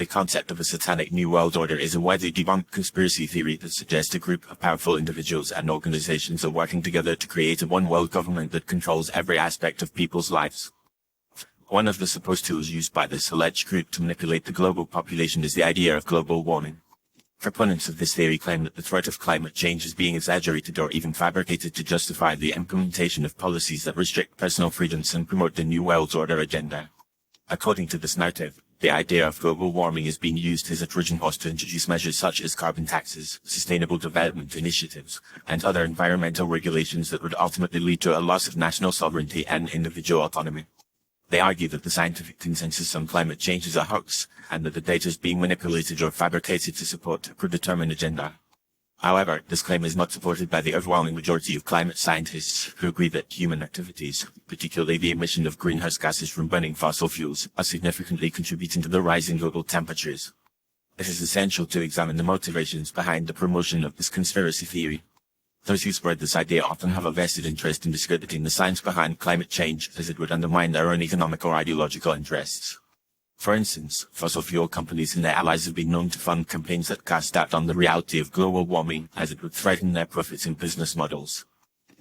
The concept of a satanic new world order is a widely debunked conspiracy theory that suggests a group of powerful individuals and organizations are working together to create a one-world government that controls every aspect of people's lives. One of the supposed tools used by this alleged group to manipulate the global population is the idea of global warming. Proponents of this theory claim that the threat of climate change is being exaggerated or even fabricated to justify the implementation of policies that restrict personal freedoms and promote the New World Order agenda. According to this narrative, the idea of global warming is being used as a Trojan horse to introduce measures such as carbon taxes, sustainable development initiatives, and other environmental regulations that would ultimately lead to a loss of national sovereignty and individual autonomy. They argue that the scientific consensus on climate change is a hoax, and that the data is being manipulated or fabricated to support a predetermined agenda. However, this claim is not supported by the overwhelming majority of climate scientists, who agree that human activities, particularly the emission of greenhouse gases from burning fossil fuels, are significantly contributing to the rise in global temperatures. It is essential to examine the motivations behind the promotion of this conspiracy theory. Those who spread this idea often have a vested interest in discrediting the science behind climate change, as it would undermine their own economic or ideological interests. For instance, fossil fuel companies and their allies have been known to fund campaigns that cast doubt on the reality of global warming, as it would threaten their profits and business models.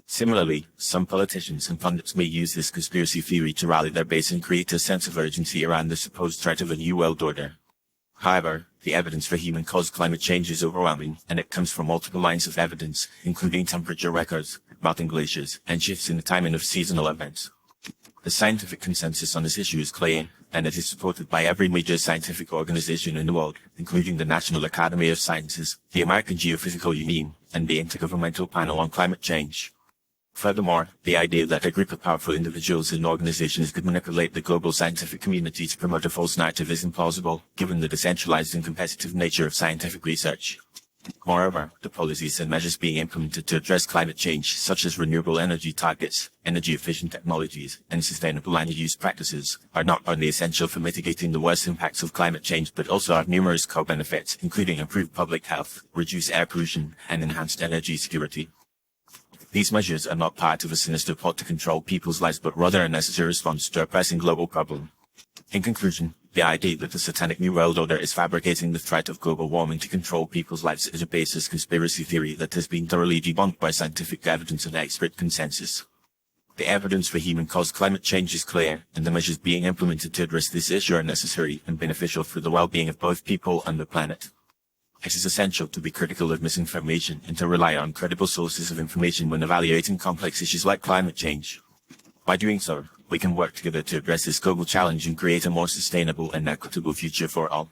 Similarly, some politicians and pundits may use this conspiracy theory to rally their base and create a sense of urgency around the supposed threat of a new world order. However, the evidence for human-caused climate change is overwhelming, and it comes from multiple lines of evidence, including temperature records, melting glaciers, and shifts in the timing of seasonal events. The scientific consensus on this issue is clear, and it is supported by every major scientific organization in the world, including the National Academy of Sciences, the American Geophysical Union, and the Intergovernmental Panel on Climate Change. Furthermore, the idea that a group of powerful individuals and organizations could manipulate the global scientific community to promote a false narrative is implausible, given the decentralized and competitive nature of scientific research. Moreover, the policies and measures being implemented to address climate change, such as renewable energy targets, energy-efficient technologies, and sustainable land use practices, are not only essential for mitigating the worst impacts of climate change but also have numerous co-benefits, including improved public health, reduced air pollution, and enhanced energy security. These measures are not part of a sinister plot to control people's lives but rather a necessary response to a pressing global problem. In conclusion, the idea that the Satanic New World Order is fabricating the threat of global warming to control people's lives is a baseless conspiracy theory that has been thoroughly debunked by scientific evidence and expert consensus. The evidence for human-caused climate change is clear, and the measures being implemented to address this issue are necessary and beneficial for the well-being of both people and the planet. It is essential to be critical of misinformation and to rely on credible sources of information when evaluating complex issues like climate change. By doing so, we can work together to address this global challenge and create a more sustainable and equitable future for all.